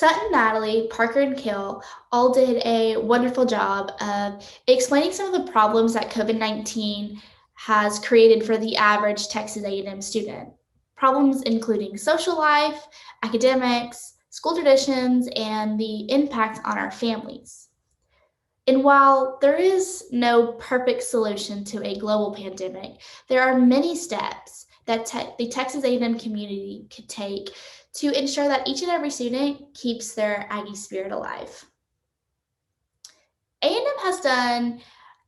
Sutton, Natalie, Parker, and Kill all did a wonderful job of explaining some of the problems that COVID-19 has created for the average Texas A&M student. Problems including social life, academics, school traditions, and the impact on our families. And while there is no perfect solution to a global pandemic, there are many steps that the Texas A&M community could take to ensure that each and every student keeps their Aggie spirit alive. A&M has done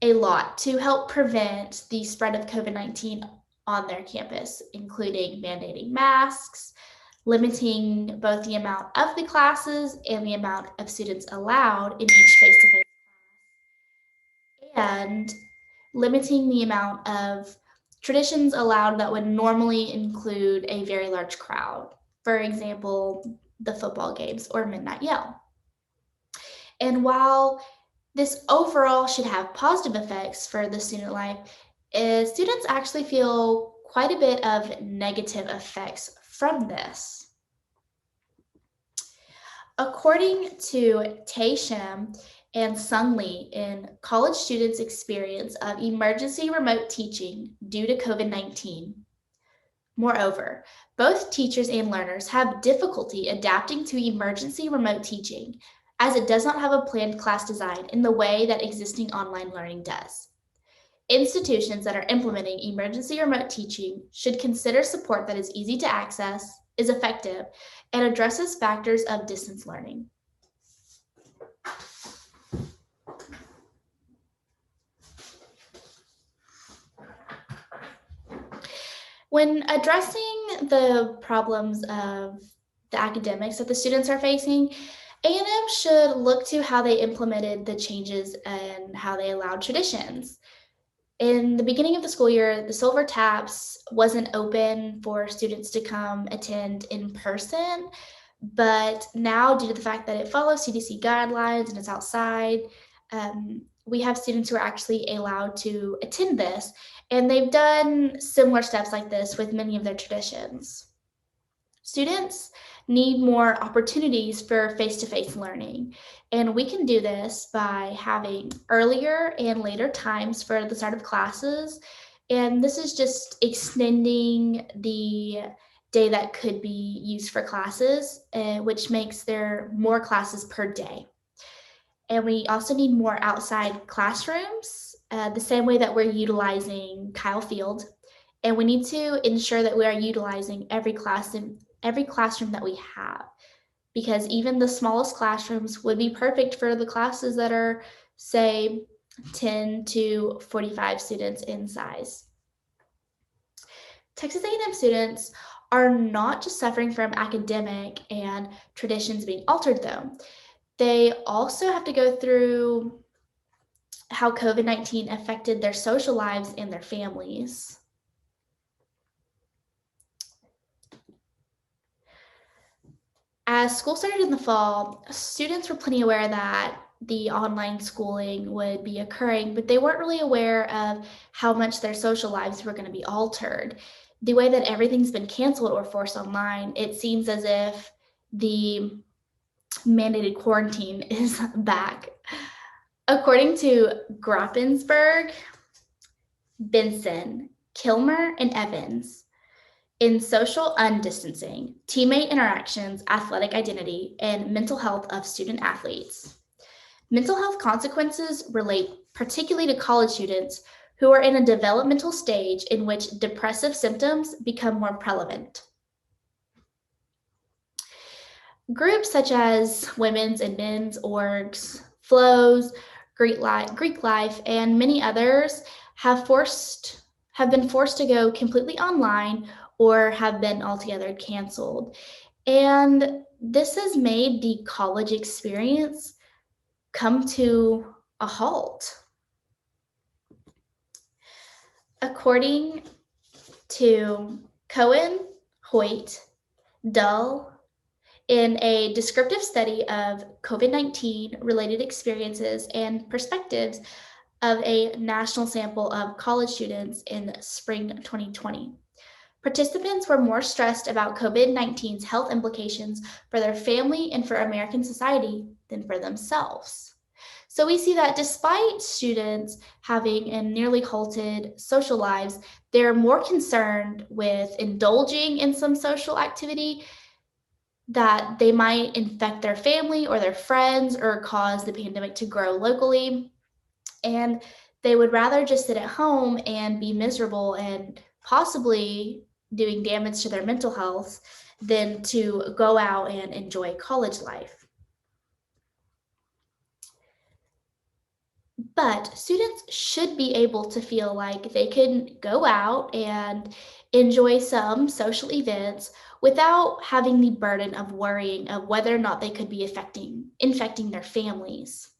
a lot to help prevent the spread of COVID-19 on their campus, including mandating masks, limiting both the amount of the classes and the amount of students allowed in each face-to-face and limiting the amount of traditions allowed that would normally include a very large crowd. For example, the football games or midnight yell. And while this overall should have positive effects for the student life, students actually feel quite a bit of negative effects from this. According to Taisham and Sung Lee in College Students' Experience of Emergency Remote Teaching Due to COVID-19, moreover, both teachers and learners have difficulty adapting to emergency remote teaching as it does not have a planned class design in the way that existing online learning does. Institutions that are implementing emergency remote teaching should consider support that is easy to access, is effective, and addresses factors of distance learning. When addressing the problems of the academics that the students are facing, A&M should look to how they implemented the changes and how they allowed traditions. In the beginning of the school year, the Silver Taps wasn't open for students to come attend in person, but now due to the fact that it follows CDC guidelines and it's outside, we have students who are actually allowed to attend this, and they've done similar steps like this with many of their traditions. Students need more opportunities for face-to-face learning, and we can do this by having earlier and later times for the start of classes, and this is just extending the day that could be used for classes, which makes there more classes per day. And we also need more outside classrooms, the same way that we're utilizing Kyle Field. And we need to ensure that we are utilizing every classroom that we have, because even the smallest classrooms would be perfect for the classes that are, say, 10 to 45 students in size. Texas A&M students are not just suffering from academic and traditions being altered, though. They also have to go through how COVID-19 affected their social lives and their families. As school started in the fall, students were plenty aware that the online schooling would be occurring, but they weren't really aware of how much their social lives were going to be altered. The way that everything's been canceled or forced online, it seems as if the mandated quarantine is back. According to Groppensberg, Benson, Kilmer, and Evans, in social undistancing, teammate interactions, athletic identity, and mental health of student athletes. Mental health consequences relate particularly to college students who are in a developmental stage in which depressive symptoms become more prevalent. Groups such as women's and men's orgs, flows, Greek life, and many others have been forced to go completely online or have been altogether canceled. And this has made the college experience come to a halt. According to Cohen, Hoyt, Dull, in a descriptive study of COVID-19 related experiences and perspectives of a national sample of college students in spring 2020. Participants were more stressed about COVID 19's health implications for their family and for American society than for themselves. So we see that despite students having a nearly halted social lives, they're more concerned with indulging in some social activity that they might infect their family or their friends or cause the pandemic to grow locally. And they would rather just sit at home and be miserable and possibly doing damage to their mental health than to go out and enjoy college life. But students should be able to feel like they can go out and enjoy some social events without having the burden of worrying of whether or not they could be infecting their families.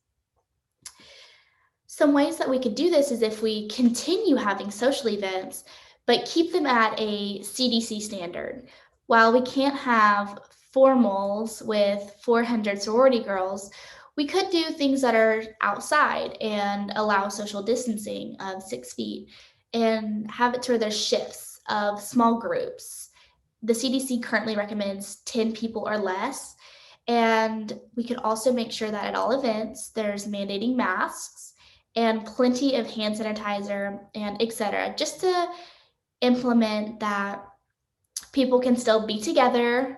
Some ways that we could do this is if we continue having social events, but keep them at a CDC standard. While we can't have formals with 400 sorority girls, we could do things that are outside and allow social distancing of 6 feet and have it to where there's shifts of small groups. The CDC currently recommends 10 people or less. And we could also make sure that at all events, there's mandating masks and plenty of hand sanitizer and etc. Just to implement that people can still be together